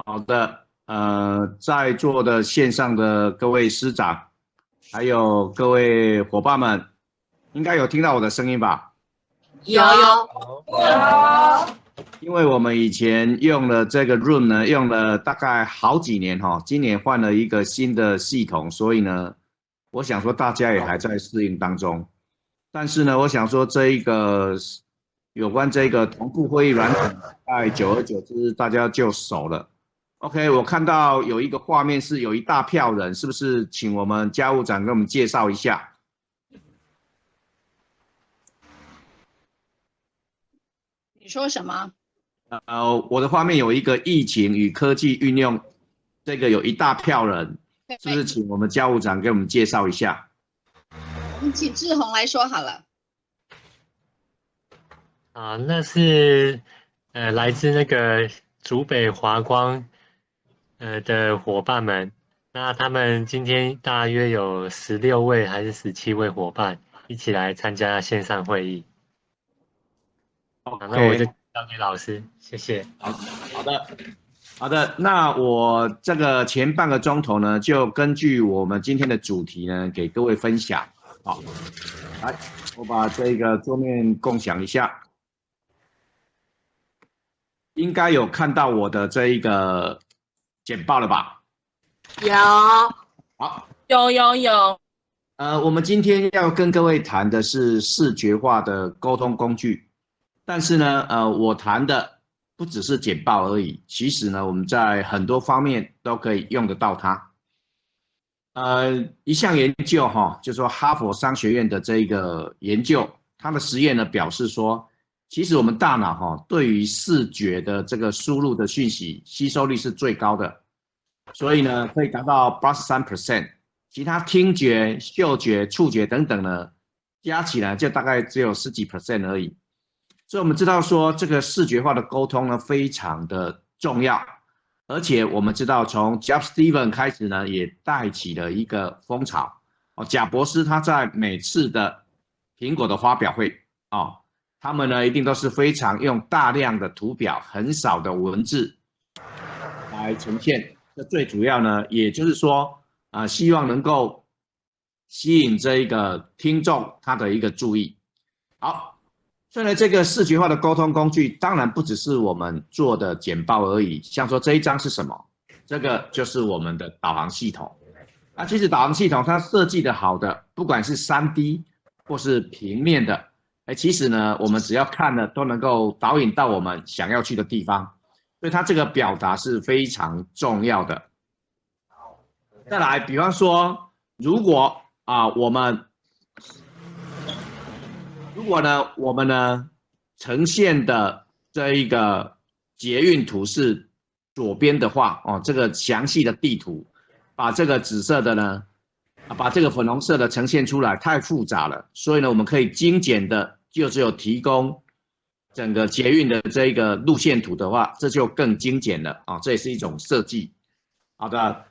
好的，在座的线上的各位师长，还有各位伙伴们，应该有听到我的声音吧？有因为我们以前用了这个 Room 呢，用了大概好几年哈，今年换了一个新的系统，所以呢，我想说大家也还在适应当中。但是呢，我想说这一个有关这个同步会议软体，在久而久之大家就熟了。OK，我看到有一个画面是有一大票人，是不是？请我们家务长给我们介绍一下。你说什么？我的画面有一个疫情与科技运用，这个有一大票人，是不是？请我们家务长给我们介绍一下。我们请志宏来说好了。那是来自那个竹北华光的伙伴们，那他们今天大约有16位还是17位伙伴一起来参加线上会议。那我就交给老师，谢谢。好的，那我这个前半个钟头呢，就根据我们今天的主题呢，给各位分享。好，来，我把这个桌面共享一下。应该有看到我的这一个简报了吧？有，好，有。我们今天要跟各位谈的是视觉化的沟通工具，但是呢，我谈的不只是简报而已，其实呢，我们在很多方面都可以用得到它。一项研究就是说哈佛商学院的这个研究，它的实验呢表示说，其实我们大脑对于视觉的这个输入的讯息吸收率是最高的，所以呢可以达到83%，其他听觉、嗅觉、触觉等等呢加起来就大概只有10几%而已。所以我们知道说这个视觉化的沟通呢非常的重要。而且我们知道，从 Jeff Stevens 开始呢，也带起了一个风潮。贾博士他在每次的苹果的发表会，他们呢一定都是非常用大量的图表，很少的文字来呈现。这最主要呢，也就是说，希望能够吸引这一个听众他的一个注意。好。所以呢，这个视觉化的沟通工具，当然不只是我们做的简报而已。像说这一张是什么？这个就是我们的导航系统。那其实导航系统它设计的好的，不管是3D 或是平面的，其实呢，我们只要看了都能够导引到我们想要去的地方。所以它这个表达是非常重要的。再来，比方说，如果我们呢呈现的这一个捷运图是左边的话，这个详细的地图，把这个紫色的呢，把这个粉红色的呈现出来，太复杂了，所以呢，我们可以精简的，就只有提供整个捷运的这一个路线图的话，这就更精简了这也是一种设计。好的，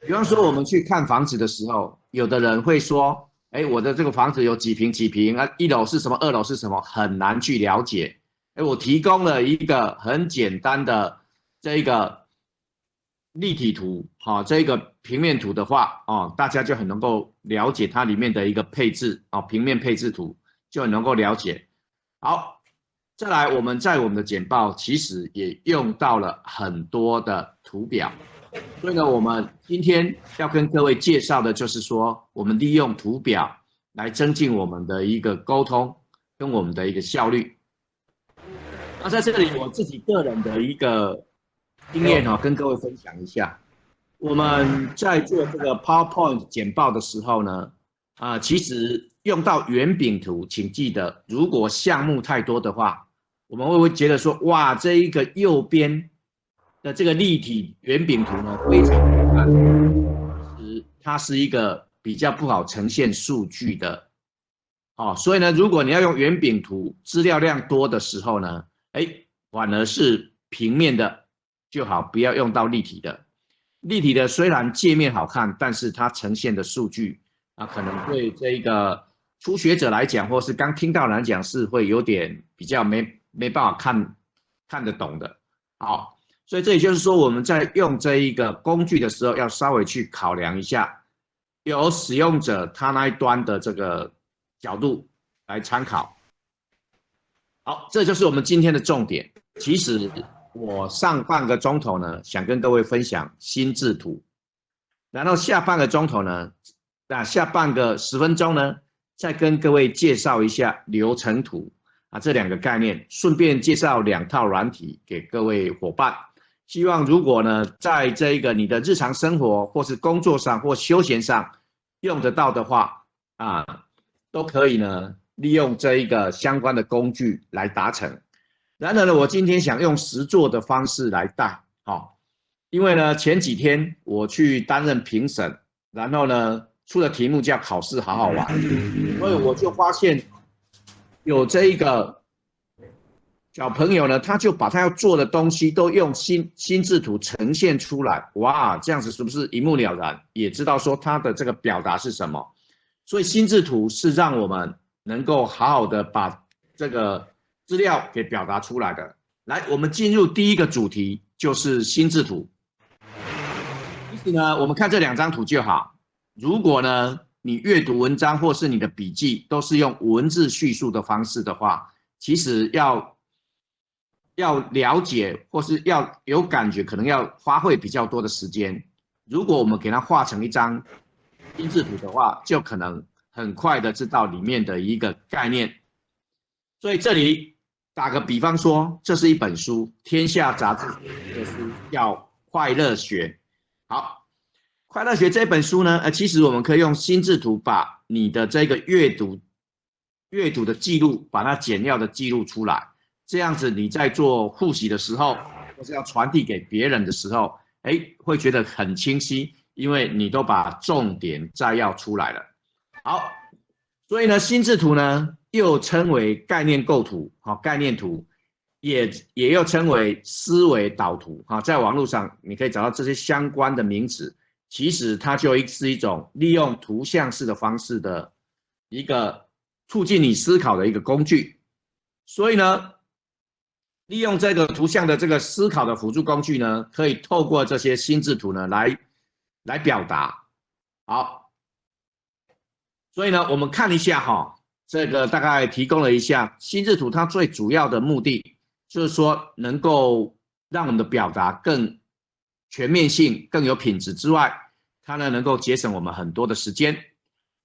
比方说我们去看房子的时候，有的人会说，我的这个房子有几平啊？1楼是什么，2楼是什么，很难去了解。我提供了一个很简单的这一个立体图，这个平面图的话，大家就很能够了解它里面的一个配置，平面配置图就很能够了解。好，再来我们在我们的简报其实也用到了很多的图表。所以呢，我们今天要跟各位介绍的就是说，我们利用图表来增进我们的一个沟通跟我们的一个效率。那在这里，我自己个人的一个经验跟各位分享一下。我们在做这个 PowerPoint 简报的时候呢，其实用到圆饼图，请记得，如果项目太多的话，我们会不会觉得说，哇，这一个右边的这个立体圆饼图呢，非常好看，它是一个比较不好呈现数据的，所以呢，如果你要用圆饼图，资料量多的时候呢，反而是平面的就好，不要用到立体的。立体的虽然界面好看，但是它呈现的数据可能对这个初学者来讲，或是刚听到来讲，是会有点比较没办法看得懂的。好。所以这也就是说，我们在用这一个工具的时候，要稍微去考量一下，由使用者他那一端的这个角度来参考。好，这就是我们今天的重点。其实我上半个钟头呢，想跟各位分享心智图，然后下半个钟头呢，下半个10分钟呢，再跟各位介绍一下流程图这2个概念，顺便介绍2套软体给各位伙伴。希望如果呢，在这一个你的日常生活或是工作上或休闲上用得到的话都可以呢利用这一个相关的工具来达成。然而呢，我今天想用实作的方式来带，因为呢前几天我去担任评审，然后呢出的题目叫考试好好玩，所以我就发现有这一个小朋友呢，他就把他要做的东西都用心智图呈现出来，哇，这样子是不是一目了然？也知道说他的这个表达是什么。所以心智图是让我们能够好好的把这个资料给表达出来的。来，我们进入第一个主题，就是心智图。其实呢，我们看这2张图就好。如果呢，你阅读文章或是你的笔记都是用文字叙述的方式的话，其实要了解或是要有感觉，可能要花费比较多的时间。如果我们给它画成一张心智图的话，就可能很快的知道里面的一个概念。所以这里打个比方说，这是一本书，天下杂志的书叫《快乐学》。好，《快乐学》这本书呢，其实我们可以用心智图把你的这个阅读的记录，把它简要的记录出来。这样子你在做复习的时候，或是要传递给别人的时候，会觉得很清晰，因为你都把重点摘要出来了。好，所以呢，心智图呢又称为概念构图，概念图，也又称为思维导图，在网络上你可以找到这些相关的名词。其实它就是一种利用图像式的方式的一个促进你思考的一个工具。所以呢，利用这个图像的这个思考的辅助工具呢，可以透过这些心智图呢来表达。好，所以呢，我们看一下这个大概提供了一下心智图，它最主要的目的就是说能够让我们的表达更全面性、更有品质之外，它呢能够节省我们很多的时间。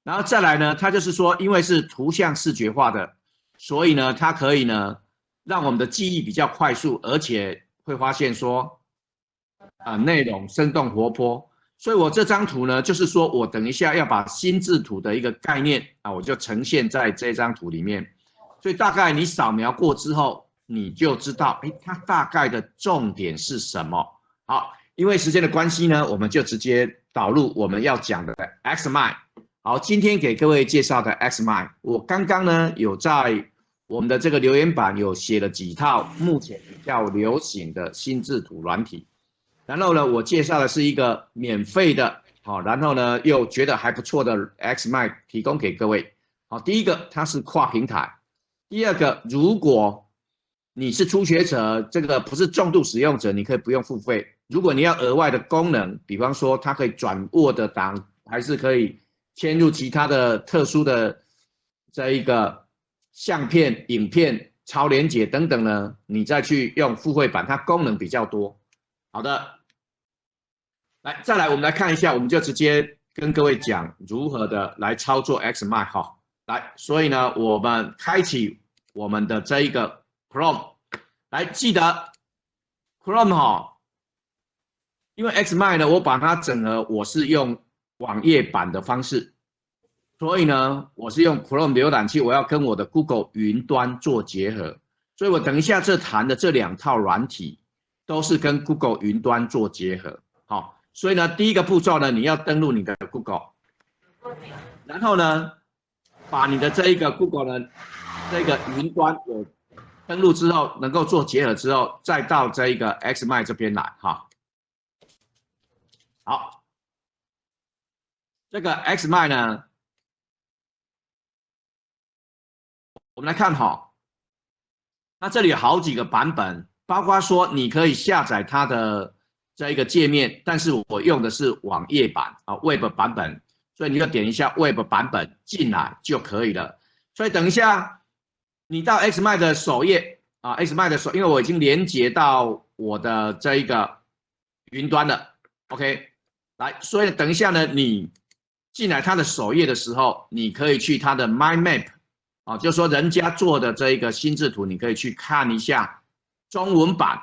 然后再来呢，它就是说，因为是图像视觉化的，所以呢，它可以呢让我们的记忆比较快速，而且会发现说内容生动活泼。所以我这张图呢，就是说我等一下要把心智图的一个概念我就呈现在这张图里面。所以大概你扫描过之后，你就知道它大概的重点是什么。好，因为时间的关系呢，我们就直接导入我们要讲的 XMind。好，今天给各位介绍的 XMind， 我刚刚呢有在我们的这个留言板有写了几套目前比较流行的心智图软体。然后呢，我介绍的是一个免费的，然后呢又觉得还不错的 XMind 提供给各位。好，第一个它是跨平台，第二个如果你是初学者，这个不是重度使用者，你可以不用付费。如果你要额外的功能，比方说它可以转 Word 档，还是可以嵌入其他的特殊的这一个相片、影片、超连结等等呢，你再去用付费版，它功能比较多。好的，再来我们来看一下，我们就直接跟各位讲如何的来操作 XMind 来，所以呢，我们开启我们的这一个 Chrome， 来记得 Chrome 因为 XMind 呢，我把它整合，我是用网页版的方式，所以呢，我是用 Chrome 浏览器，我要跟我的 Google 云端做结合，所以我等一下谈的这2套软体都是跟 Google 云端做结合。好，所以呢，第一个步骤呢，你要登录你的 Google， 然后呢，把你的这一个 Google 呢，这个云端有登录之后，能够做结合之后，再到这一个 XMind 这边来好，这个 XMind 呢，我们来看那这里有好几个版本，包括说你可以下载它的这一个界面，但是我用的是网页版啊 ，Web 版本，所以你就点一下 Web 版本进来就可以了。所以等一下你到 XMind 的首页啊 ，XMind 的因为我已经连接到我的这一个云端了 ，OK， 来，所以等一下呢，你进来它的首页的时候，你可以去它的 My Map 啊，就是说人家做的这一个心智图，你可以去看一下中文版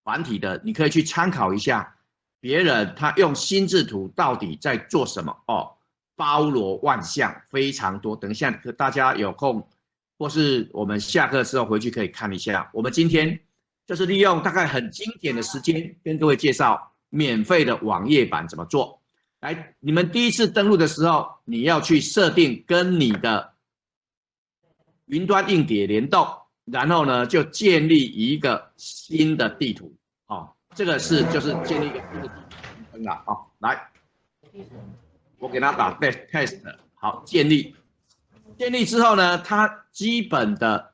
繁体的，你可以去参考一下别人他用心智图到底在做什么哦，包罗万象，非常多。等一下大家有空，或是我们下课的时候回去可以看一下。我们今天就是利用大概很经典的时间，跟各位介绍免费的网页版怎么做。来，你们第一次登录的时候，你要去设定跟你的云端硬碟联动，然后呢就建立一个新的地图。哦，这个就是建立一个新的地图了。哦，来，我给他打 test， 好，建立之后呢，它基本的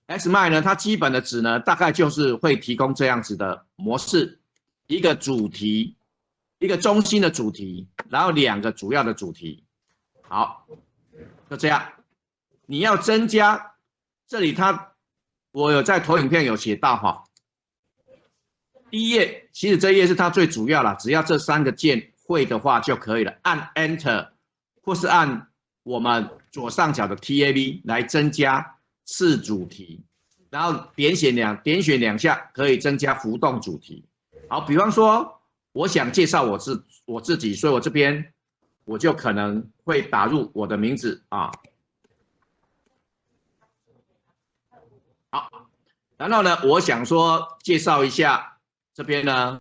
XMind 呢，它基本的值呢，大概就是会提供这样子的模式，一个主题，一个中心的主题，然后2个主要的主题。好，就这样。你要增加，这里我有在投影片有写到哈。第一页，其实这一页是它最主要了，只要这3个键会的话就可以了，按 Enter 或是按我们左上角的 Tab 来增加次主题，然后点选2下可以增加浮动主题。好，比方说我想介绍我自己，所以我这边我就可能会打入我的名字啊。好，然后呢，我想说介绍一下这边呢，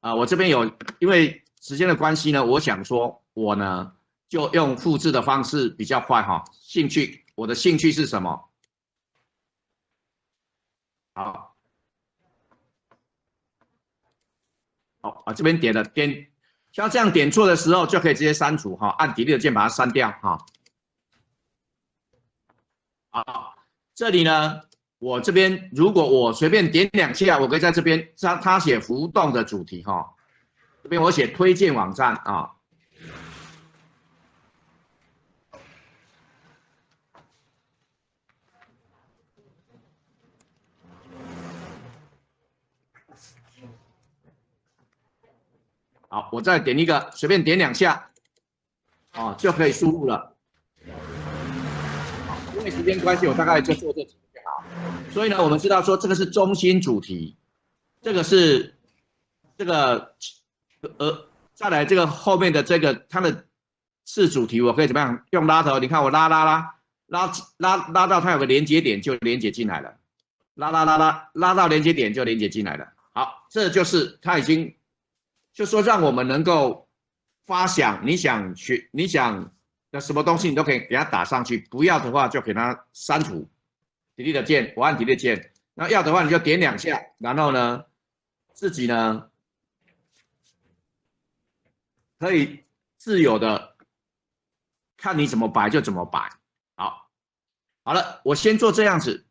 我这边因为时间的关系呢，我想说我呢就用复制的方式比较快哈。我的兴趣是什么？好，这边像这样点错的时候就可以直接删除哈，按 Delete 键把它删掉哈。好，这里呢。我这边如果我随便点2下，我可以在这边它写浮动的主题哈，这边我写推荐网站啊。好，我再点一个，随便点2下，哦就可以输入了。好，因为时间关系，我大概就做这几个就好。所以呢，我们知道说这个是中心主题，这个是这个再来这个后面的这个它的次主题，我可以怎么样用拉头？你看我拉到它有个连接点就连接进来了，拉到连接点就连接进来了。好，这就是它已经就说让我们能够发想你想的什么东西，你都可以给它打上去，不要的话就给它删除。Delete 键，我按 Delete 键，那要的话你就点2下，然后呢，自己呢可以自由的看你怎么摆就怎么摆。好了，我先做这样子，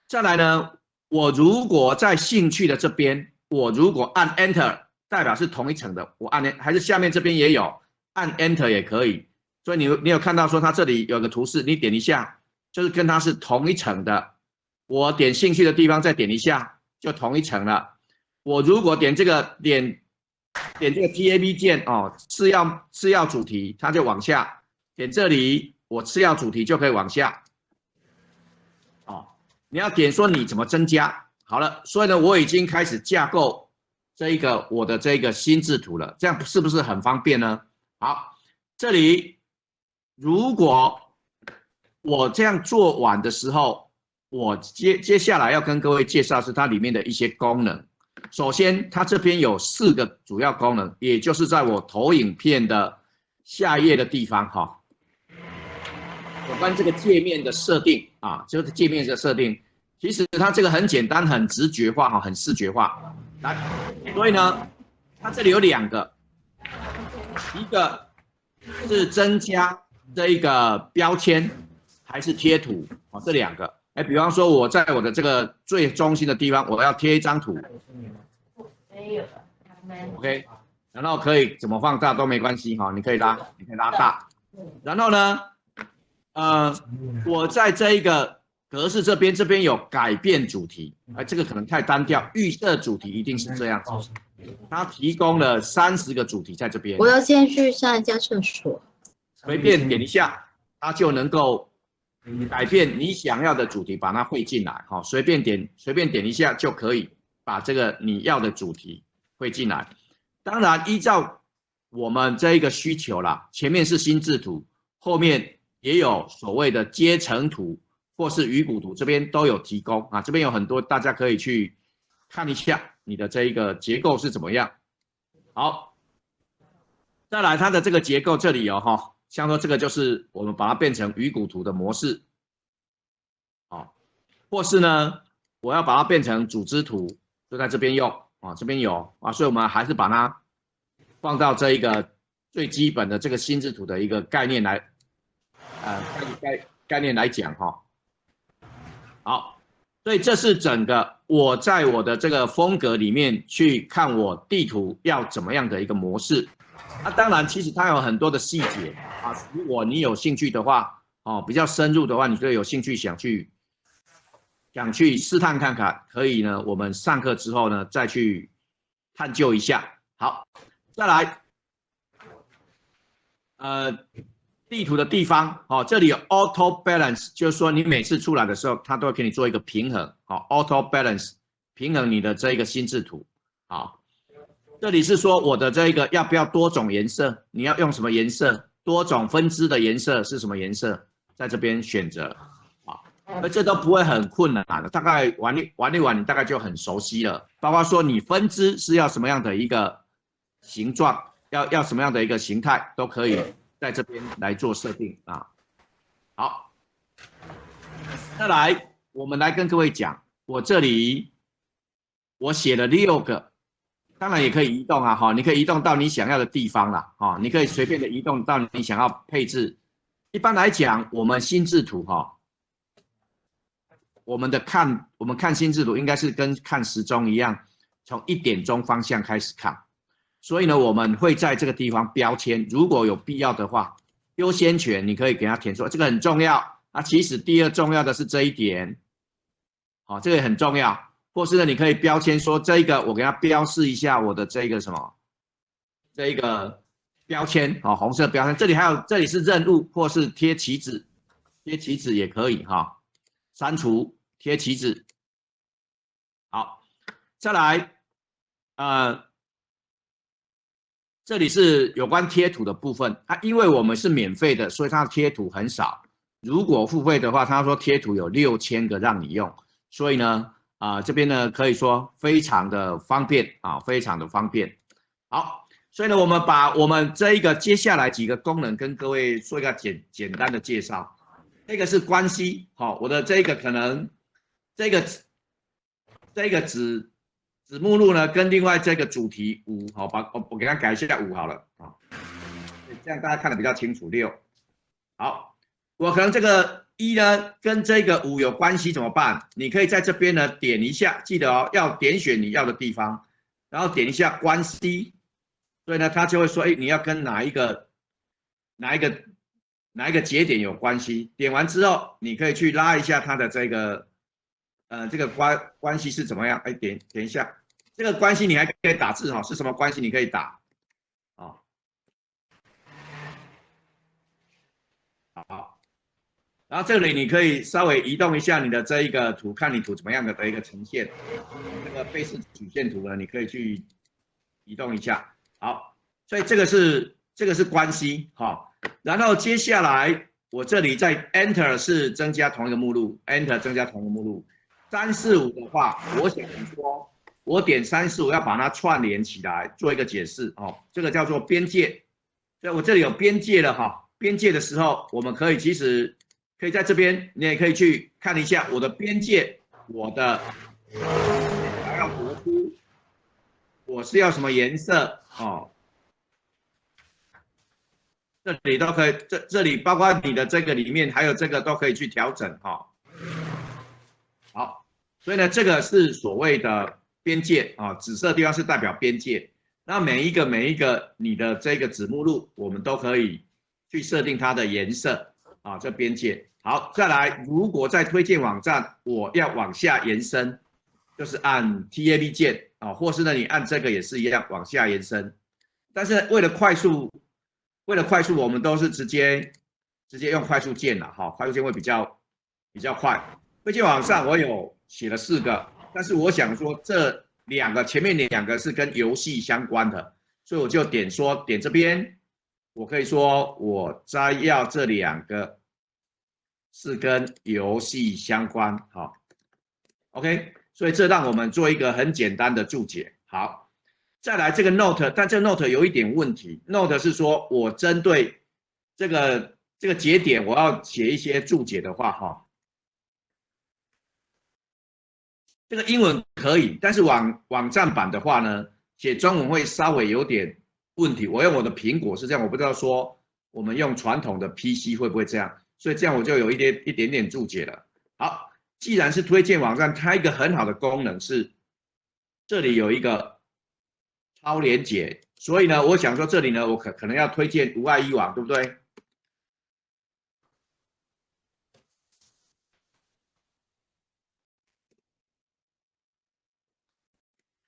再来呢，我如果在兴趣的这边，我如果按 Enter， 代表是同一层的，我按还是下面这边也有，按 Enter 也可以。所以你有看到说它这里有个图示，你点一下，就是跟它是同一层的。我点兴趣的地方再点一下，就同一层了。我如果点这个这个 Tab 键哦，次要主题，它就往下。点这里，我次要主题就可以往下。哦，你要点说你怎么增加。好了，所以呢，我已经开始架构我的这个心智图了，这样是不是很方便呢？好，这里如果我这样做完的时候，我接下来要跟各位介绍是它里面的一些功能。首先，它这边有4个主要功能，也就是在我投影片的下页的地方哈。有关这个界面的设定啊，这个界面的设定，其实它这个很简单、很直觉化哈，很视觉化。来，所以呢，它这里有2个，一个是增加这一个标签还是贴图啊，这2个。哎，比方说我在我的这个最中心的地方，我要贴一张图，OK， 然后可以怎么放大都没关系哈，你可以拉大，然后呢，我在这一个格式这边有改变主题，这个可能太单调，预设主题一定是这样子，它提供了30个主题在这边。我要先去上一家厕所，随便点一下，它就能够改变你想要的主题，把它汇进来。哈，随便点一下就可以把这个你要的主题汇进来。当然，依照我们这一个需求啦，前面是心智图，后面也有所谓的阶层图或是鱼骨图，这边都有提供啊。这边有很多，大家可以去看一下你的这一个结构是怎么样。好，再来它的这个结构这里有哈。像说这个就是我们把它变成鱼骨图的模式，好，或是呢，我要把它变成组织图，就在这边用啊，这边有啊，所以我们还是把它放到这一个最基本的这个心智图的一个概念来，概念来讲哈。好，所以这是整个我在我的这个风格里面去看我地图要怎么样的一个模式。当然，其实它有很多的细节啊。如果你有兴趣的话，比较深入的话，你就有兴趣想去试探看看，可以呢。我们上课之后呢，再去探究一下。好，再来，地图的地方，这里有 auto balance， 就是说你每次出来的时候，它都会给你做一个平衡，auto balance 平衡你的这一个心智图，好。这里是说我的这个要不要多种颜色？你要用什么颜色？多种分支的颜色是什么颜色？在这边选择啊，而这都不会很困难的，大概玩一玩，你大概就很熟悉了。包括说你分支是要什么样的一个形状，要什么样的一个形态，都可以在这边来做设定啊。好，再来，我们来跟各位讲，我这里我写了6个。当然也可以移动啊，你可以移动到你想要的地方啦，你可以随便的移动到你想要配置。一般来讲，我们心智图我们看心智图应该是跟看时钟一样，从1点钟方向开始看。所以呢，我们会在这个地方标签，如果有必要的话，优先权你可以给它填出来，这个很重要。其实第2重要的是这一点，这个也很重要。或是呢，你可以标签说这个，我给它标示一下我的这个什么，这一个标签，红色标签。这里是任务，或是贴旗子，贴旗子也可以哈。删除贴旗子。好，再来，这里是有关贴图的部分。因为我们是免费的，所以它的贴图很少。如果付费的话，他说贴图有6000个让你用，所以呢。这边呢可以说非常的方便啊，非常的方便。好，所以呢，我们把我们这一个接下来几个功能跟各位做一个简单的介绍。这个是关系，我的这个可能这个子目录呢跟另外这个主题5，我给它改一下5好了啊，这样大家看得比较清楚。6，好，我可能这个。1呢跟这个5有关系怎么办？你可以在这边呢点一下，记得要点选你要的地方，然后点一下关系，所以呢它就会说，你要跟哪一个节点有关系。点完之后，你可以去拉一下它的这个这个关系是怎么样？点一下这个关系，你还可以打字是什么关系？你可以打好。然后这里你可以稍微移动一下你的这一个图，看你图怎么样的一个呈现。这个贝氏曲线图呢，你可以去移动一下。好，所以这个是关系然后接下来我这里在 Enter 是增加同一个目录 ，Enter 增加同一个目录。345的话，我想说，我点345要把它串联起来，做一个解释这个叫做边界。所以我这里有边界了边界的时候，我们可以其实。可以在这边，你也可以去看一下我的边界，我要多粗，我是要什么颜色这里都可以，这里包括你的这个里面还有这个都可以去调整好，所以呢，这个是所谓的边界啊，紫色地方是代表边界。那每一个你的这个子目录，我们都可以去设定它的颜色啊，这边界。好，再来，如果在推荐网站我要往下延伸，就是按 Tab 键啊，或是呢你按这个也是一样往下延伸。但是为了快速，我们都是直接用快速键了哈，快速键会比较快。推荐网上我有写了4个，但是我想说这前面2个是跟游戏相关的，所以我就点这边，我可以说我摘要这2个是跟游戏相关，好 ，OK， 所以这让我们做一个很简单的注解，好。再来这个 note， 但这个 note 有一点问题。note 是说我针对这个节点，我要写一些注解的话，哈，这个英文可以，但是网站版的话呢，写中文会稍微有点问题。我用我的苹果是这样，我不知道说我们用传统的 PC 会不会这样，所以这样我就有一点点注解了。好，既然是推荐网站，它一个很好的功能是这里有一个超连结，所以呢，我想说这里呢，我可能要推荐无碍一网，对不对？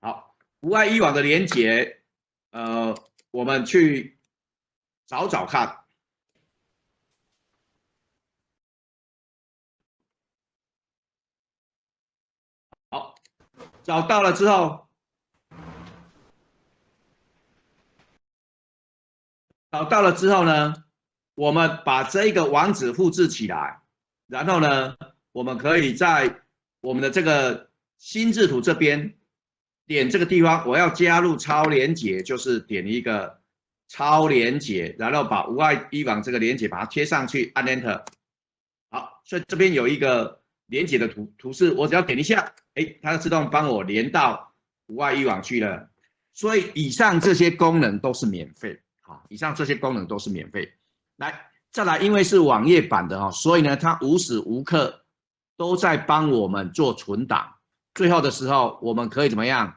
好，无碍一网的连结，我们去找找看。好，找到了之后，呢，我们把这个网址复制起来，然后呢，我们可以在我们的这个心智图这边点这个地方，我要加入超连结，就是点一个超连结，然后把无碍一网这个连结把它贴上去，按 Enter。好，所以这边有一个连结的图示，我只要点一下，哎，它自动帮我连到无碍一网去了。所以以上这些功能都是免费。好，以上这些功能都是免费。来，再来，因为是网页版的哈，所以呢，它无时无刻都在帮我们做存档。最后的时候，我们可以怎么样？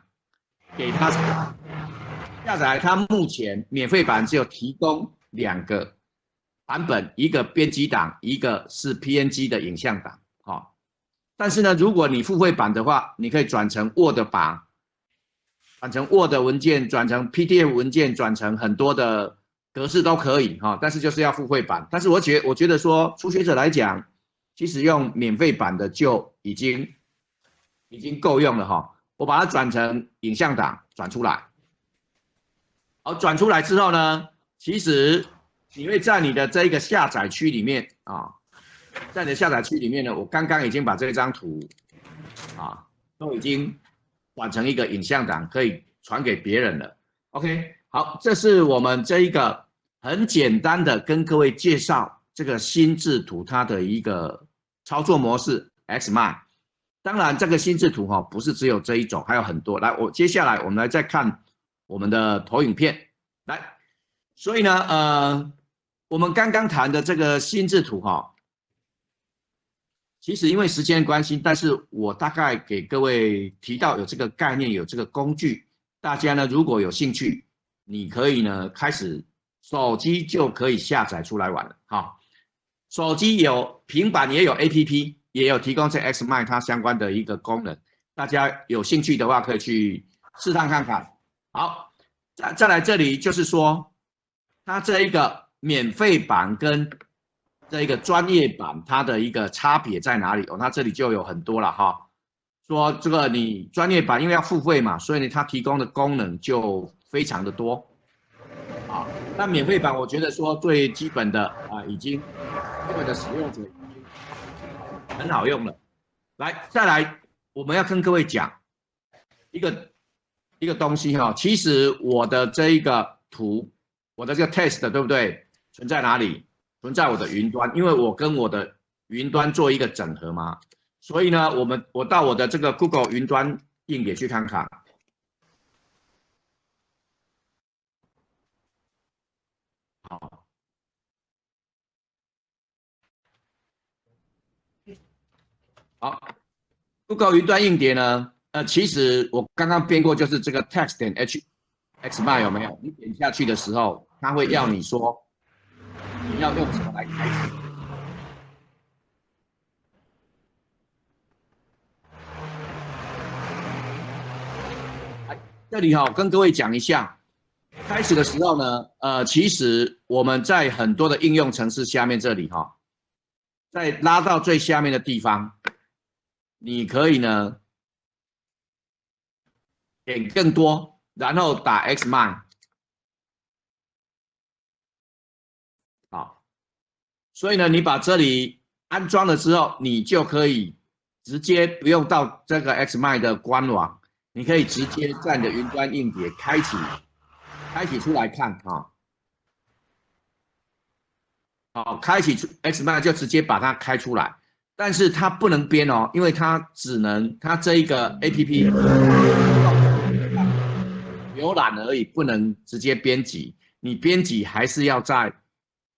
给它下载。它目前免费版只有提供2个版本，一个编辑档，一个是 PNG 的影像档。好，但是呢，如果你付费版的话，你可以转成 Word 版。转成 Word 文件，转成 PDF 文件，转成很多的格式都可以哈，但是就是要付费版。但是我觉得说，初学者来讲，其实用免费版的就已经够用了哈。我把它转成影像档，转出来。好，转出来之后呢，其实你会在你的这个下载区里面啊，在你的下载区里面呢，我刚刚已经把这张图啊都已经转成一个影像档，可以传给别人了。OK， 好，这是我们这一个很简单的跟各位介绍这个心智图它的一个操作模式 XMind。当然，这个心智图哈不是只有这一种，还有很多。来，接下来我们来再看我们的投影片。来，所以呢，我们刚刚谈的这个心智图哈。其实因为时间关系，但是我大概给各位提到有这个概念，有这个工具，大家呢如果有兴趣，你可以呢开始手机就可以下载出来玩了。好，手机有，平板也有 APP， 也有提供这 XMind 它相关的一个功能，大家有兴趣的话可以去试探看看。好，再来这里就是说，它这一个免费版跟这一个专业版它的一个差别在哪里？哦，那这里就有很多了哈。说这个你专业版因为要付费嘛，所以呢它提供的功能就非常的多。啊，那免费版我觉得说最基本的啊，已经基本的使用者已经很好用了。来，再来我们要跟各位讲一个东西哈，其实我的这一个图，我的这个 test 对不对？存在哪里？存在我的云端，因为我跟我的云端做一个整合嘛，所以呢，我到我的这个 Google 云端硬碟去看看。好，好， Google 云端硬碟呢，其实我刚刚编过，就是这个 text 点 xmind 有没有？你点下去的时候，它会要你说你要用什么来开启。这里跟各位讲一下，开始的时候呢，其实我们在很多的应用程式下面这里在拉到最下面的地方，你可以呢点更多，然后打 xmind， 好，所以呢，你把这里安装了之后，你就可以直接不用到这个 xmind 的官网，你可以直接在你的云端硬碟开启出来看好，开启xmind 就直接把它开出来，但是它不能编因为它这一个 APP 浏览而已，不能直接编辑。你编辑还是要在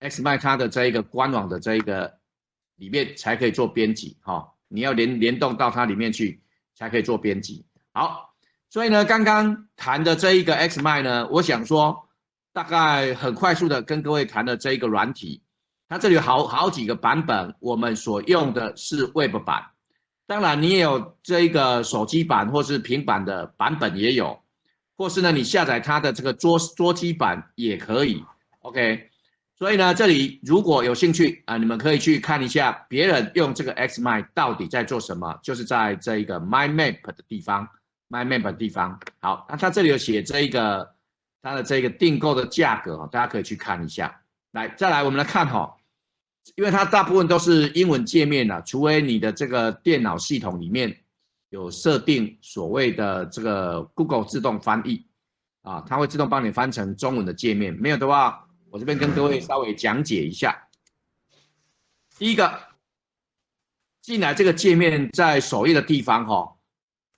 xmind 它的这一个官网的这一个里面才可以做编辑你要联动到它里面去才可以做编辑。好，所以呢，刚刚谈的这一个 xmind 呢，我想说大概很快速的跟各位谈的这一个软体。它这里有好几个版本，我们所用的是 Web 版，当然你也有这个手机版或是平板的版本也有，或是呢你下载它的这个桌机版也可以 ，OK。所以呢，这里如果有兴趣你们可以去看一下别人用这个 xmind 到底在做什么，就是在这一个 My Map 的地方 ，My Map 的地方。好，那它这里有写这一个它的这个订购的价格大家可以去看一下。来，再来我们来看因为它大部分都是英文界面除非你的这个电脑系统里面有设定所谓的这个 Google 自动翻译它会自动帮你翻成中文的界面。没有的话，我这边跟各位稍微讲解一下。第一个，进来这个界面在首页的地方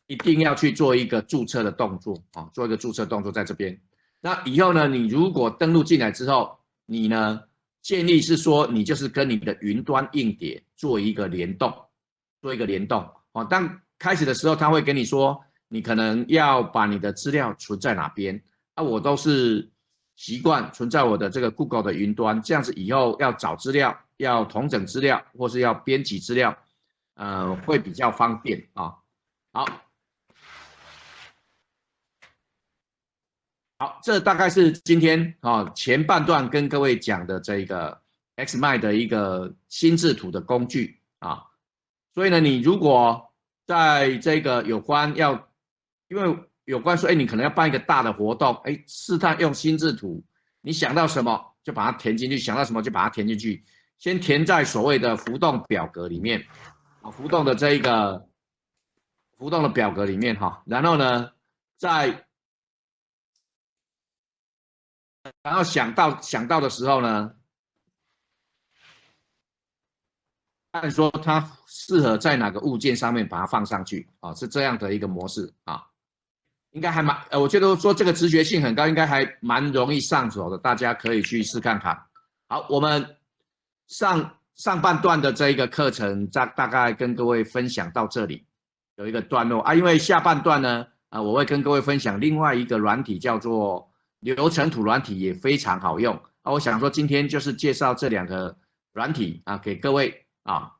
一定要去做一个注册的动作做一个注册动作在这边。那以后呢，你如果登录进来之后，你呢？建议是说，你就是跟你的云端硬碟做一个联动当开始的时候，他会跟你说，你可能要把你的资料存在哪边我都是习惯存在我的这个 Google 的云端，这样子以后要找资料、要统整资料或是要编辑资料，会比较方便好，这大概是今天前半段跟各位讲的这个 xmind 的一个心智图的工具所以呢，你如果在这个因为有关说，你可能要办一个大的活动，试探用心智图，你想到什么就把它填进去，想到什么就把它填进去，先填在所谓的浮动表格里面浮动的表格里面然后呢，然后想到的时候呢，按说它适合在哪个物件上面把它放上去是这样的一个模式应该还我觉得说这个直觉性很高，应该还蛮容易上手的，大家可以去试看看。好，我们上半段的这一个课程大概跟各位分享到这里，有一个段落因为下半段呢我会跟各位分享另外一个软体叫做流程图软体，也非常好用我想说今天就是介绍这两个软体给各位好，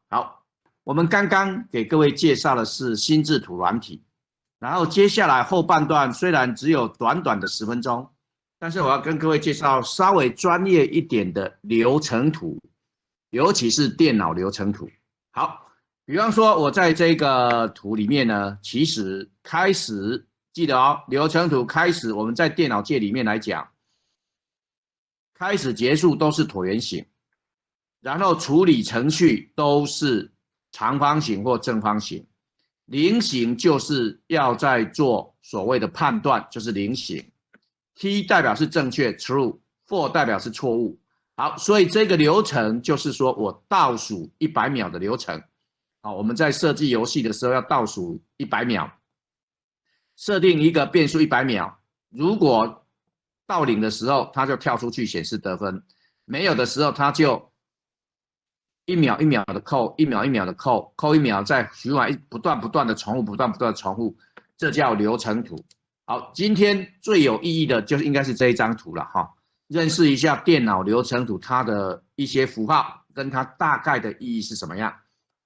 我们刚刚给各位介绍的是心智图软体，然后接下来后半段虽然只有短短的10分钟，但是我要跟各位介绍稍微专业一点的流程图，尤其是电脑流程图。好，比方说我在这个图里面呢，其实开始记得流程图开始，我们在电脑界里面来讲，开始结束都是椭圆形，然后处理程序都是长方形或正方形，菱形就是要在做所谓的判断，就是菱形 ，T 代表是正确 ，True，4 代表是错误。好，所以这个流程就是说我倒数100秒的流程。好，我们在设计游戏的时候要倒数100秒。设定一个变数100秒，如果到0的时候，它就跳出去显示得分；没有的时候，它就一秒一秒的扣，一秒一秒的扣，扣一秒再循环，不断的重复，不断的重复，这叫流程图。好，今天最有意义的就是应该是这一张图了哈，认识一下电脑流程图它的一些符号跟它大概的意义是什么样。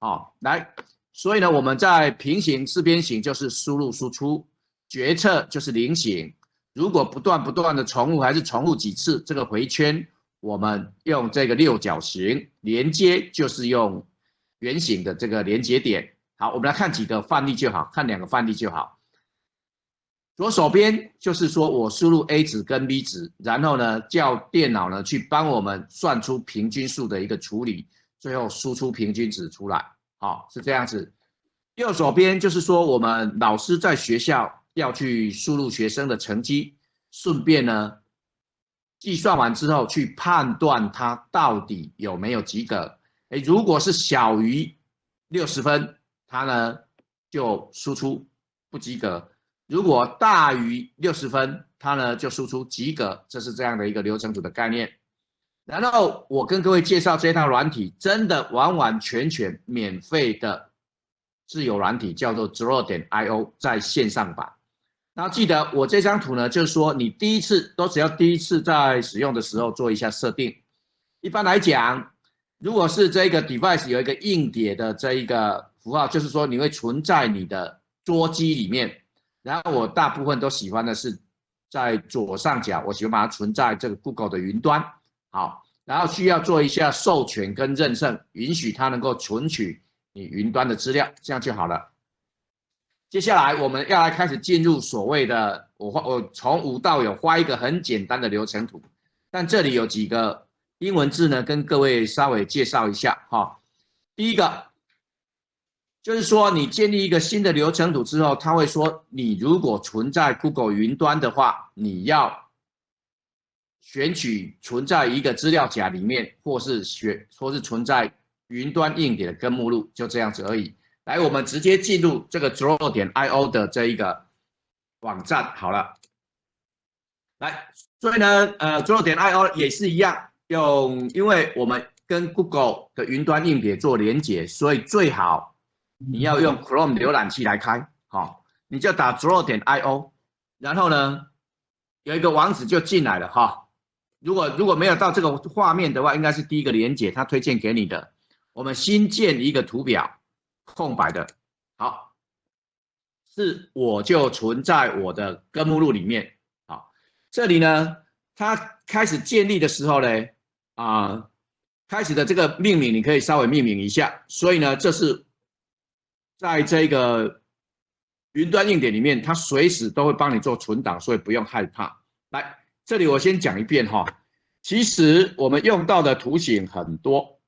好，来，所以呢，我们在平行四边形就是输入输出，决策就是菱形。如果不断的重复，还是重复几次，这个回圈我们用这个六角形，连接就是用圆形的这个连接点。好，我们来看几个范例就好，看2个范例就好。左手边就是说我输入 A 值跟 B 值，然后呢叫电脑呢去帮我们算出平均数的一个处理，最后输出平均值出来。好，是这样子。右手边就是说我们老师在学校要去输入学生的成绩，顺便呢计算完之后去判断他到底有没有及格。如果是小于60分，他呢就输出不及格。如果大于60分，它呢就输出及格，这是这样的一个流程图的概念。然后我跟各位介绍这套软体，真的完全免费的自由软体，叫做 Draw.io， 在线上版。然后记得我这张图呢，就是说你只要第一次在使用的时候做一下设定。一般来讲，如果是这个 device 有一个硬碟的这一个符号，就是说你会存在你的桌机里面。然后我大部分都喜欢的是在左上角，我喜欢把它存在这个 Google 的云端。好，然后需要做一下授权跟认证，允许它能够存取你云端的资料，这样就好了。接下来我们要来开始进入所谓的我从无到有画一个很简单的流程图，但这里有几个英文字呢，跟各位稍微介绍一下哈。第一个。就是说，你建立一个新的流程图之后，它会说，你如果存在 Google 云端的话，你要选取存在一个资料夹里面，或是存在云端硬碟的根目录，就这样子而已。来，我们直接进入这个 Draw.io 的这一个网站好了。来，所以呢，Draw.io 也是一样，因为我们跟 Google 的云端硬碟做连结，所以最好。你要用 Chrome 浏览器来开，好，你就打 Draw.io， 然后呢，有一个网址就进来了哈。如果没有到这个画面的话，应该是第一个连结，它推荐给你的。我们新建一个图表，空白的，好，是我就存在我的根目录里面。好，这里呢，它开始建立的时候呢，开始的这个命名你可以稍微命名一下，所以呢，这是。在这个云端硬碟里面，它随时都会帮你做存档，所以不用害怕。来，这里我先讲一遍哈。其实我们用到的图形很多，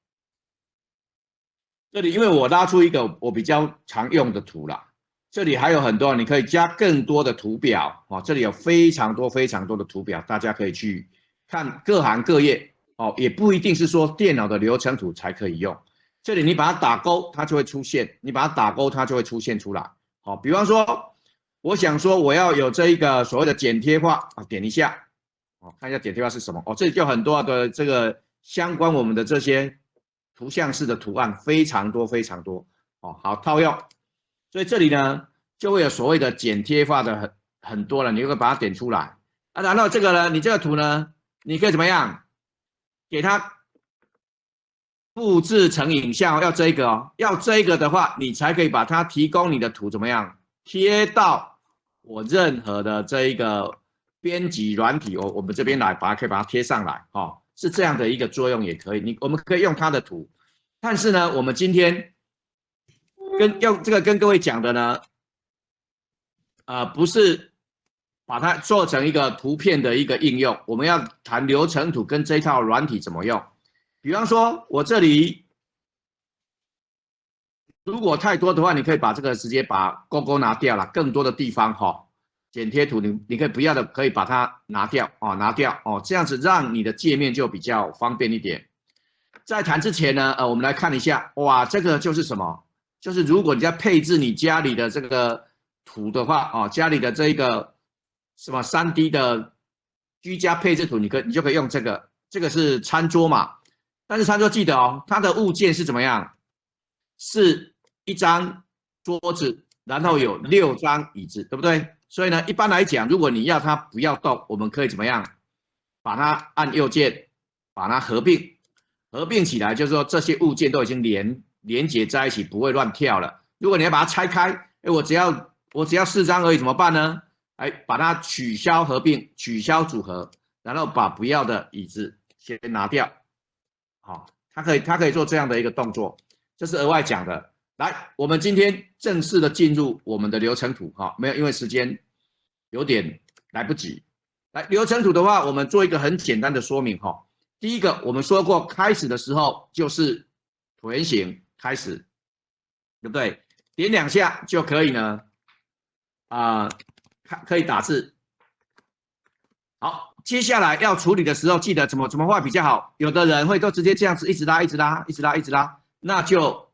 这里因为我拉出一个我比较常用的图啦，这里还有很多，你可以加更多的图表哦。这里有非常多的图表，大家可以去看各行各业哦，也不一定是说电脑的流程图才可以用。这里你把它打勾，它就会出现；你把它打勾，它就会出现出来。好，比方说，我想说我要有这一个所谓的剪贴画啊，点一下，看一下剪贴画是什么。这里就很多的这个相关我们的这些图像式的图案非常多。好，套用。所以这里呢就会有所谓的剪贴画的很多了，你就会把它点出来啊。然后这个呢，你这个图呢，你可以怎么样？给它。复制成影像，要这个哦，要这个的话，你才可以把它提供你的图怎么样贴到我任何的这一个编辑软体，我们这边来可以把它贴上来哦，是这样的一个作用也可以。我们可以用它的图，但是呢，我们今天用这个跟各位讲的呢，不是把它做成一个图片的一个应用，我们要谈流程图跟这一套软体怎么用。比方说，我这里如果太多的话，你可以把这个直接把勾勾拿掉了。更多的地方剪贴图你可以不要的，可以把它拿掉这样子让你的界面就比较方便一点。在谈之前呢，我们来看一下，哇，这个就是什么？就是如果你在配置你家里的这个图的话，家里的这个什么3D 的居家配置图，你就可以用这个是餐桌嘛。但是他就记得哦，他的物件是怎么样？是一张桌子，然后有6张椅子，对不对？所以呢，一般来讲，如果你要它不要动，我们可以怎么样？把它按右键，把它合并，合并起来，就是说这些物件都已经连接在一起，不会乱跳了。如果你要把它拆开，哎，我只要4张而已，怎么办呢？哎，把它取消合并，取消组合，然后把不要的椅子先拿掉。好，它可以做这样的一个动作，这是额外讲的。来，我们今天正式的进入我们的流程图哈，没有，因为时间有点来不及。来，流程图的话，我们做一个很简单的说明哈。第一个，我们说过，开始的时候就是椭圆形开始，对不对？点2下就可以呢，可以打字。好，接下来要处理的时候，记得怎么画比较好。有的人会都直接这样子一直拉，那就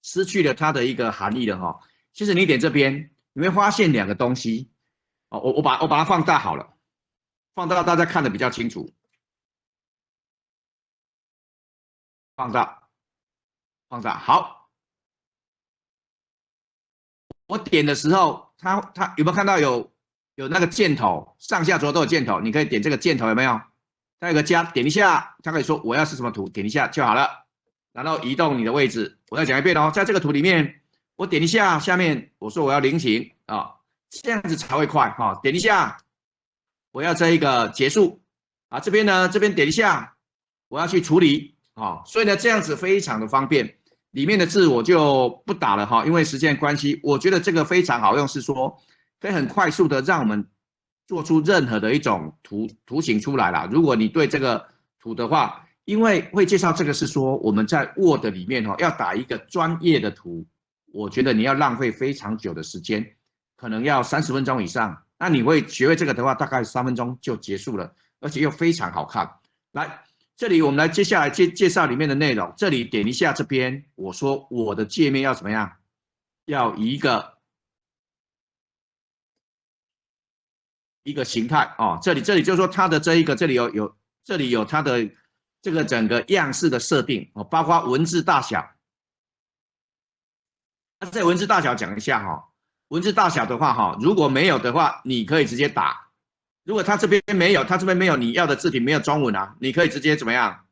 失去了它的一个含义了哈。其实你点这边，你会发现2个东西。哦，我把它放大好了，放大大家看得比较清楚。放大，好。我点的时候，它有没有看到有那个箭头，上下左右都有箭头，你可以点这个箭头，有没有？它有个加，点一下，它可以说我要是什么图，点一下就好了。然后移动你的位置，我再讲一遍哦，在这个图里面，我点一下，下面我说我要菱形啊，这样子才会快哈。点一下，我要这一个结束啊，这边呢，这边点一下，我要去处理啊，所以呢，这样子非常的方便。里面的字我就不打了哈，因为时间关系，我觉得这个非常好用，是说可以很快速的让我们做出任何的一种图形出来啦。如果你对这个图的话，因为会介绍这个是说我们在 Word 里面哈要打一个专业的图，我觉得你要浪费非常久的时间，可能要30分钟以上。那你会学会这个的话，大概3分钟就结束了，而且又非常好看。来。这里我们来接下来介绍里面的内容。这里点一下这边，我说我的界面要怎么样？要一个形态哦。这里就是说它的这一个，这里有它的这个整个样式的设定哦，包括文字大小。那在文字大小讲一下哈，文字大小的话哈，如果没有的话，你可以直接打。如果它这边没有你要的字体，没有中文啊，你可以直接怎么样？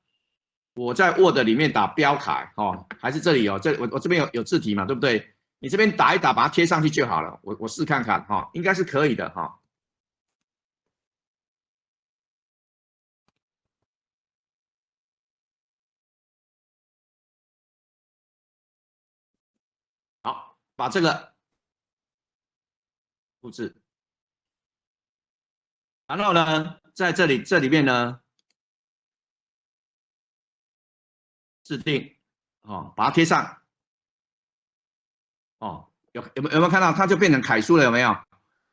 我在 Word 里面打标楷哦，还是这里有我这边有字体嘛，对不对？你这边打一打，把它贴上去就好了。我试看看哈，应该是可以的哈。好，把这个复制。然后呢，在这里面呢，制定哦，把它贴上哦，有没有看到？它就变成楷书了，有没有？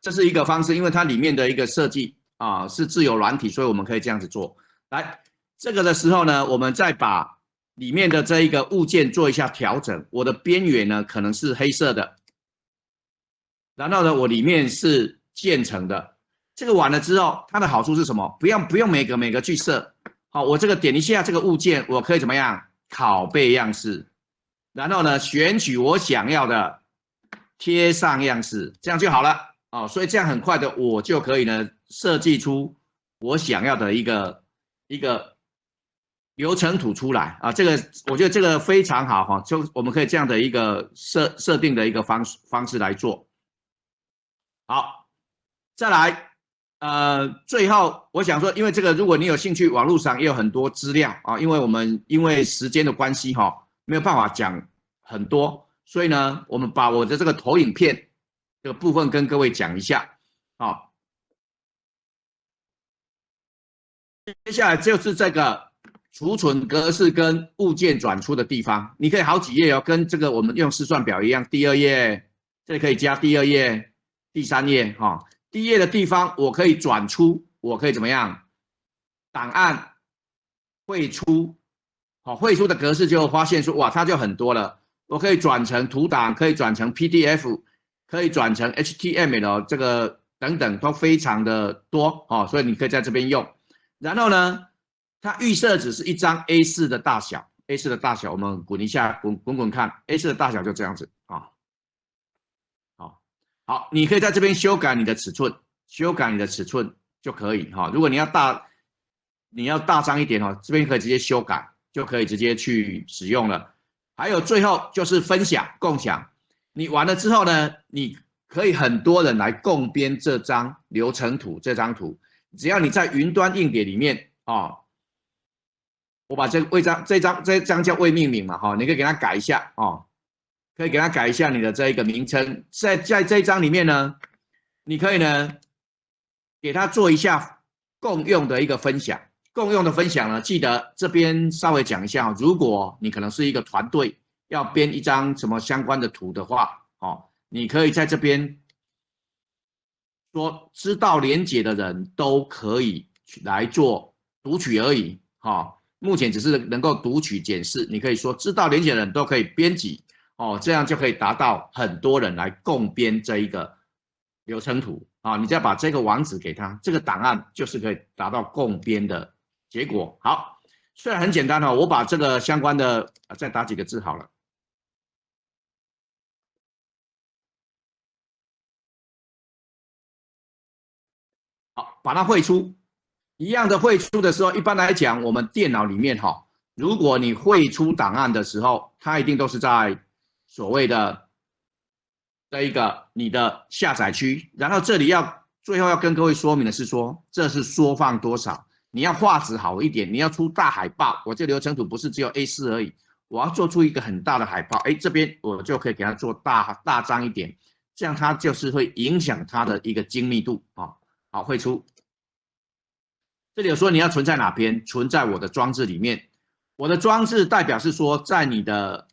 这是一个方式，因为它里面的一个设计啊是自由软体，所以我们可以这样子做。来，这个的时候呢，我们再把里面的这一个物件做一下调整。我的边缘呢可能是黑色的，然后呢，我里面是渐层的。这个完了之后，它的好处是什么？不用每个去设。好，我这个点一下这个物件，我可以怎么样？拷贝样式，然后呢，选取我想要的，贴上样式，这样就好了。哦，所以这样很快的，我就可以呢设计出我想要的一个流程图出来啊。这个我觉得这个非常好哈，就我们可以这样的一个设定的一个方式来做。好，再来，最后我想说，因为这个，如果你有兴趣，网络上也有很多资料啊，因为时间的关系哈，没有办法讲很多，所以呢，我们把我的这个投影片这个部分跟各位讲一下。好，接下来就是这个储存格式跟物件转出的地方，你可以好几页哦，跟这个我们用试算表一样，第2页这里可以加第2页。第3页哈，第1页的地方我可以转出，我可以怎么样？档案汇出，好，汇出的格式就发现说，哇，它就很多了。我可以转成图档，可以转成 PDF， 可以转成 HTML， 这个等等都非常的多哦，所以你可以在这边用。然后呢，它预设纸是一张 A4 的大小，A4 的大小，我们滚一下，滚看 ，A4 的大小就这样子啊。好，你可以在这边修改你的尺寸，就可以哈。如果你要大张一点哦，这边可以直接修改，就可以直接去使用了。还有最后就是分享、共享，你完了之后呢，你可以很多人来共编这张流程图，这张图，只要你在云端硬碟里面哦，我把这张叫未命名嘛哈，你可以给它改一下哦。可以给它改一下你的这一个名称，在这一章里面呢，你可以呢给它做一下共用的一个分享。共用的分享呢，记得这边稍微讲一下，如果你可能是一个团队要编一张什么相关的图的话，哦，你可以在这边说知道连结的人都可以来做读取而已，目前只是能够读取检视，你可以说知道连结的人都可以编辑。这样就可以达到很多人来共编这一个流程图啊！你再把这个网址给他，这个档案就是可以达到共编的结果。好，虽然很简单我把这个相关的再打几个字好了。好，把它绘出，一样的绘出的时候，一般来讲，我们电脑里面如果你绘出档案的时候，它一定都是在所谓的这一个你的下载区，然后这里最后要跟各位说明的是说，这是缩放多少，你要画质好一点，你要出大海报，我这流程图不是只有 A4 而已，我要做出一个很大的海报，这边我就可以给它做大张一点，这样它就是会影响它的一个精密度好，绘出。这里有说你要存在哪边，存在我的装置里面，我的装置代表是说在你的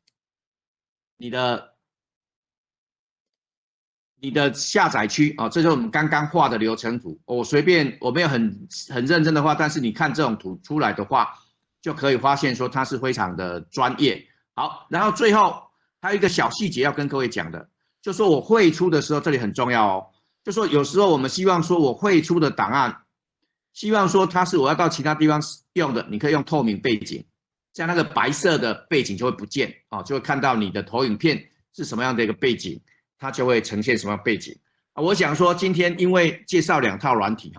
下载区这就是我们刚刚画的流程图。我随便我没有很认真的画，但是你看这种图出来的话，就可以发现说它是非常的专业。好，然后最后还有一个小细节要跟各位讲的，就说我绘出的时候，这里很重要就说有时候我们希望说我绘出的档案，希望说它是我要到其他地方用的，你可以用透明背景，这样那个白色的背景就会不见就会看到你的投影片是什么样的一个背景，它就会呈现什么样的背景我想说今天因为介绍2套软体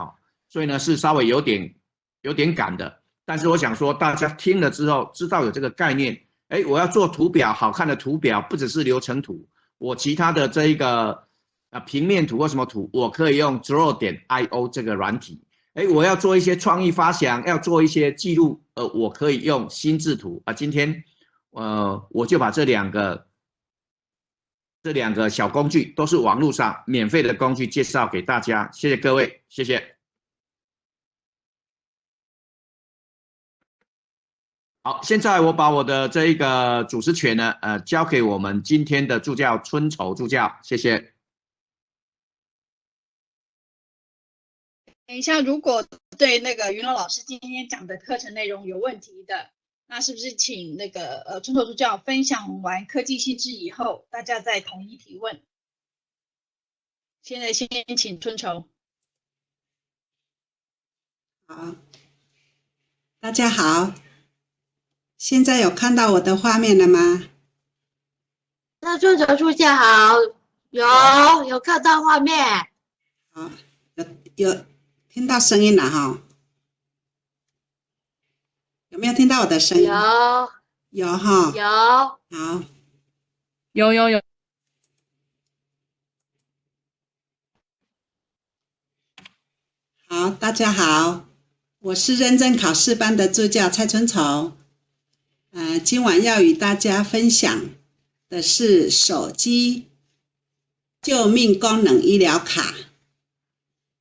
所以呢是稍微有点赶的，但是我想说大家听了之后知道有这个概念，我要做图表，好看的图表不只是流程图，我其他的这一个平面图或什么图，我可以用 Draw.io 这个软体。我要做一些创意发想，要做一些记录，我可以用心智图今天我就把这两个小工具都是网络上免费的工具介绍给大家，谢谢各位，谢谢。好，现在我把我的这一个主持权呢交给我们今天的助教春愁助教，谢谢。等一下，如果对那个云龙老师今天讲的课程内容有问题的，那是不是请那个春愁助教分享完科技新知以后，大家再统一提问？现在先请春愁。好，大家好，现在有看到我的画面了吗？那春愁助教好，有看到画面。好，有听到声音了哈？有没有听到我的声音？有哈。有。好。有。好，大家好，我是认证考试班的助教蔡春愁。今晚要与大家分享的是手机救命功能医疗卡。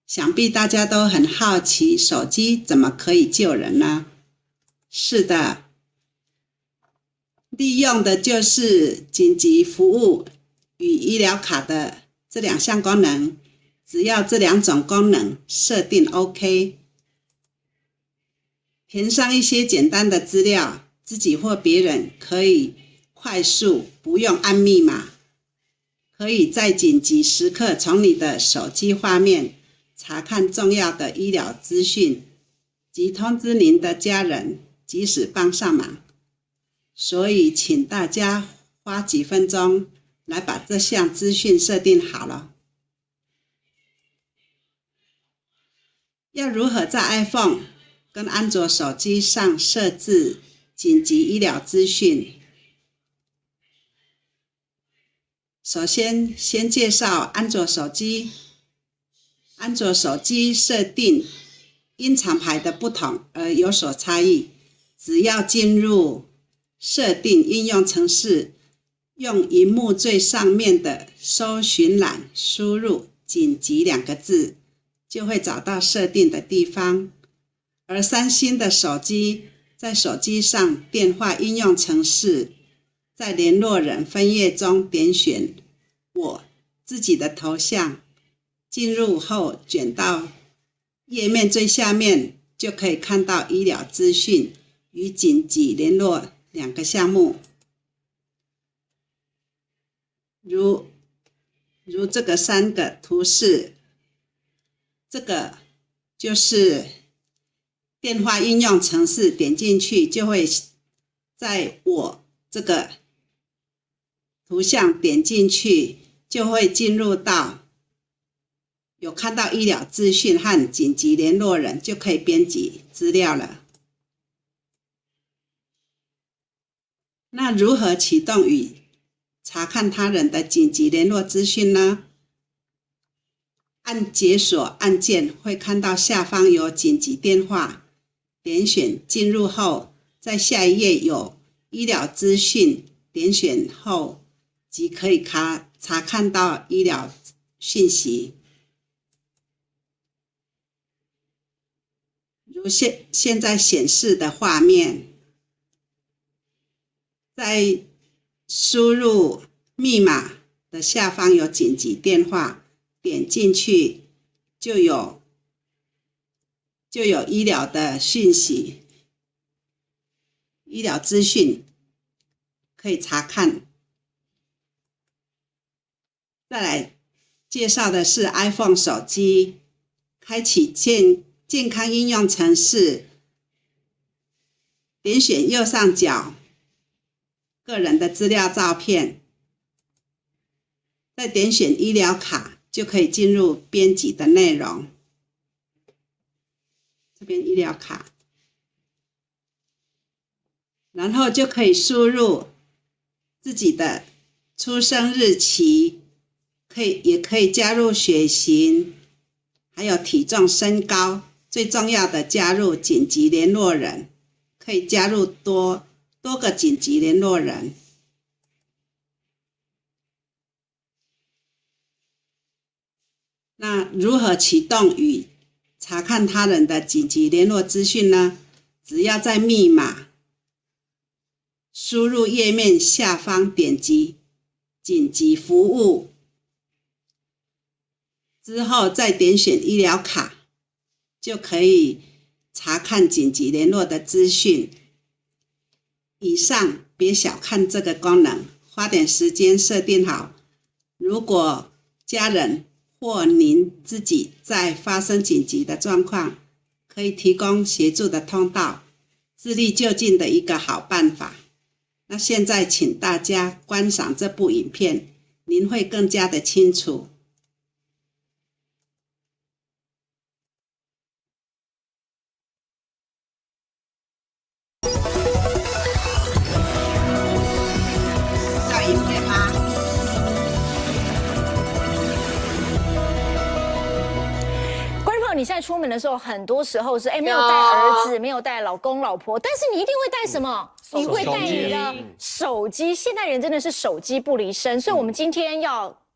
想必大家都很好奇，手机怎么可以救人呢？是的，利用的就是紧急服务与医疗卡的这2项功能，只要这2种功能设定 OK， 填上一些简单的资料，自己或别人可以快速不用按密码，可以在紧急时刻从你的手机画面查看重要的医疗资讯，及通知您的家人及时帮上忙。所以请大家花几分钟来把这项资讯设定好了。要如何在 iPhone 跟安卓手机上设置紧急医疗资讯？首先介绍安卓手机。安卓手机设定因厂牌的不同而有所差异。只要进入设定应用程式，用萤幕最上面的搜寻栏输入“紧急”2个字，就会找到设定的地方。而三星的手机在手机上电话应用程式，在联络人分页中点选我自己的头像，进入后卷到页面最下面，就可以看到医疗资讯与紧急联络2个项目。如这个3个图示，这个就是电话应用程式，点进去就会在我这个图像点进去，就会进入到有看到医疗资讯和紧急联络人，就可以编辑资料了。那如何启动与查看他人的紧急联络资讯呢？按解锁按键会看到下方有紧急电话，点选进入后，在下一页有医疗资讯，点选后即可以查看到医疗讯息。如现在显示的画面，在输入密码的下方有紧急电话，点进去就有医疗的讯息、医疗资讯可以查看。再来介绍的是 iPhone 手机，开启健康应用程式，点选右上角个人的资料照片，再点选医疗卡，就可以进入编辑的内容。这边医疗卡，然后就可以输入自己的出生日期，也可以加入血型，还有体重、身高，最重要的加入紧急联络人，可以加入多个紧急联络人。那如何启动与查看他人的紧急联络资讯呢？只要在密码输入页面下方点击紧急服务，之后再点选医疗卡，就可以查看紧急联络的资讯。以上别小看这个功能，花点时间设定好。如果家人或您自己在发生紧急的状况，可以提供协助的通道，自力救济的一个好办法。那现在请大家观赏这部影片，您会更加的清楚。到影片吗？你现在出门的时候，很多时候是没有带儿子，没有带老公老婆，但是你一定会带什么？你会带你的手机。现代人真的是手机不离身，所以我们今天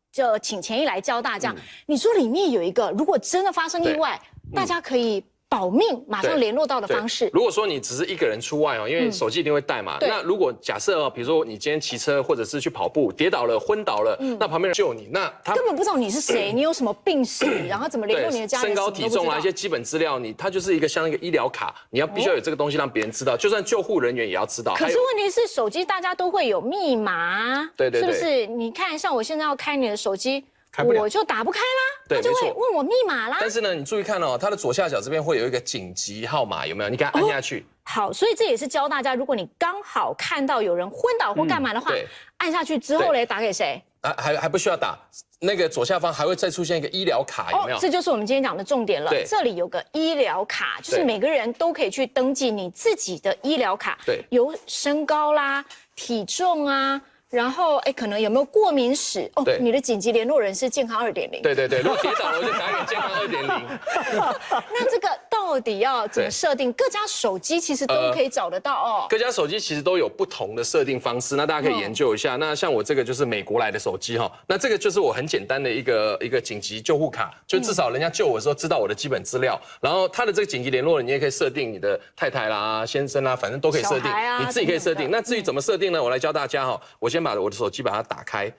就请钱毅来教大家。你说里面有一个，如果真的发生意外，大家可以保命马上联络到的方式。如果说你只是一个人出外哦，因为手机一定会带嘛。那如果假设哦，比如说你今天骑车或者是去跑步跌倒了、昏倒了，那旁边人救你，那他根本不知道你是谁，你有什么病史，然后怎么联络你的家人，身高体重啊一些基本资料，它就是一个像一个医疗卡，你必须要有这个东西让别人知道，就算救护人员也要知道。可是问题是手机大家都会有密码，对，是不是？你看，像我现在要开你的手机。开不了，我就打不开啦，对，他就会没错问我密码啦。但是呢，你注意看哦，它的左下角这边会有一个紧急号码，有没有？你给它按下去。好，所以这也是教大家，如果你刚好看到有人昏倒或干嘛的话，对按下去之后嘞，打给谁？还不需要打，那个左下方还会再出现一个医疗卡，有没有？这就是我们今天讲的重点了。对，这里有个医疗卡，就是每个人都可以去登记你自己的医疗卡，对，有身高啦、体重啊。然后，可能有没有过敏史？哦，你的紧急联络人是健康2.0。对，如果跌倒了，我就打给健康2.0。那这个到底要怎么设定？各家手机其实都可以找得到哦。各家手机其实都有不同的设定方式，那大家可以研究一下。那像我这个就是美国来的手机哈，那这个就是我很简单的一个紧急救护卡，就至少人家救我的时候知道我的基本资料。然后它的这个紧急联络人，你也可以设定你的太太啦、先生啦，反正都可以设定，你自己可以设定。那至于怎么设定呢？我来教大家哈，我先把我的手机把它打开，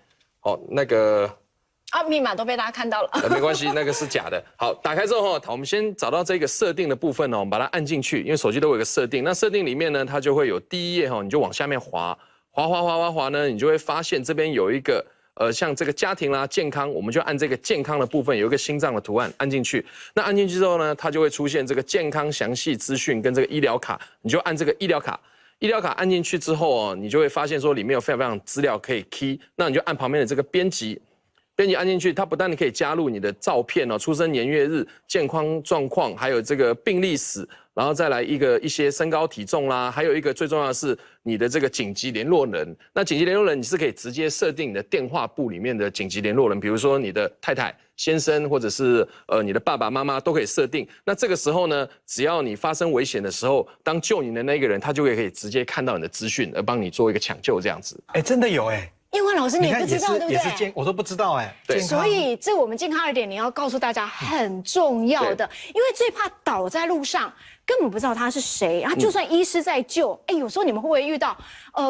那个密码都被大家看到了，没关系，那个是假的。好，打开之后哈，我们先找到这个设定的部分呢，我们把它按进去，因为手机都有一个设定。那设定里面呢，它就会有第一页哈，你就往下面滑呢，你就会发现这边有一个像这个家庭啦、健康，我们就按这个健康的部分有一个心脏的图案按进去。那按进去之后呢，它就会出现这个健康详细资讯跟这个医疗卡，你就按这个医疗卡。医疗卡按进去之后哦，你就会发现说里面有非常非常资料可以 key， 那你就按旁边的这个编辑按进去，它不但你可以加入你的照片哦、出生年月日、健康状况，还有这个病历史，然后再来一些身高体重啦，还有一个最重要的是你的这个紧急联络人。那紧急联络人你是可以直接设定你的电话簿里面的紧急联络人，比如说你的太太、先生或者是你的爸爸妈妈都可以设定。那这个时候呢，只要你发生危险的时候，当救你的那个人，他就可以直接看到你的资讯，而帮你做一个抢救这样子。真的有英文老师你不知道对不对？也是我都不知道对，所以这我们健康2.0要告诉大家很重要的，因为最怕倒在路上，根本不知道他是谁，啊，就算医师在救，有时候你们会不会遇到，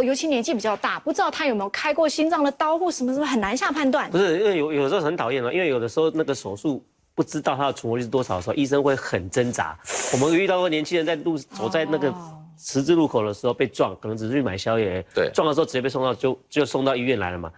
尤其年纪比较大，不知道他有没有开过心脏的刀或什么什么，很难下判断。不是，因为有时候很讨厌因为有的时候那个手术不知道他的存活率是多少的时候，医生会很挣扎。我们遇到过年轻人在走在那个十字路口的时候被撞，可能只是去买宵夜，对，撞的时候直接被送到就送到医院来了嘛。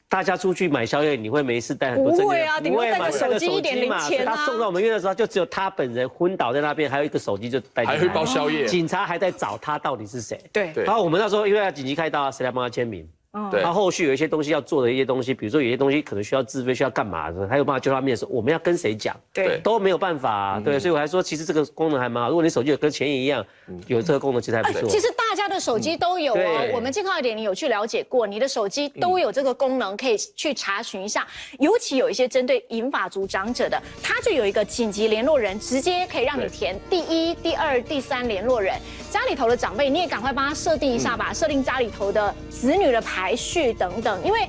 大家出去买宵夜，你会没事带很多证件？不会啊，你会带个手机一点零钱啊。他送到我们医院的时候，就只有他本人昏倒在那边，还有一个手机就带进来，还会包宵夜。警察还在找他到底是谁？对。然后我们那时候因为要紧急开刀，谁来帮他签名？对。他后续有一些东西要做的一些东西，比如说有些东西可能需要自费，需要干嘛的，他有办法救他命的时候，我们要跟谁讲？对，都没有办法。对，所以我还说，其实这个功能还蛮好。如果你手机有跟前眼一样，有这个功能，其实还不错。其实大家的手机都有哦。我们健康2.0有去了解过，你的手机都有这个功能，可以去查询一下。尤其有一些针对银发族长者的，它就有一个紧急联络人，直接可以让你填第1、第2、第3联络人。家里头的长辈，你也赶快帮他设定一下吧，设定家里头的子女的排序等等，因为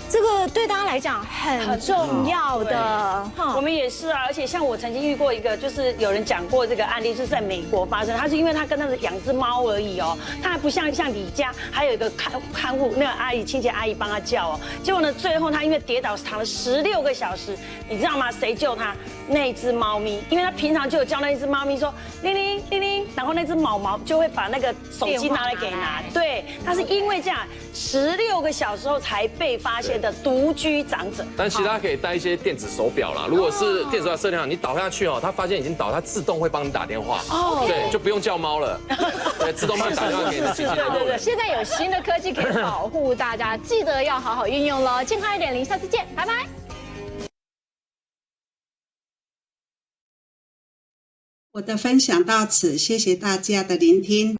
这个对大家来讲很重要的。我们也是啊，而且像我曾经遇过一个，就是有人讲过这个案例是在美国发生，他是因为他跟他的养只猫而已哦，他还不像你家还有一个看护那个阿姨清洁阿姨帮他叫哦，结果呢最后他因为跌倒躺了16个小时，你知道吗？谁救他？那只猫咪，因为他平常就有叫那只猫咪说铃铃铃铃，然后那只毛就会把那个手机拿来给拿。对，他是因为这样16个小时后才被发现的独居长者。但其他可以带一些电子手表啦，如果是电子手表设定好，你倒下去哦，他发现已经倒，他自动会帮你打电话。对，就不用叫猫了，对，自动帮你打电话给你的紧急联络人。现在有新的科技可以保护大家，记得要好好运用咯。健康1.0，下次见，拜拜。我的分享到此，谢谢大家的聆听。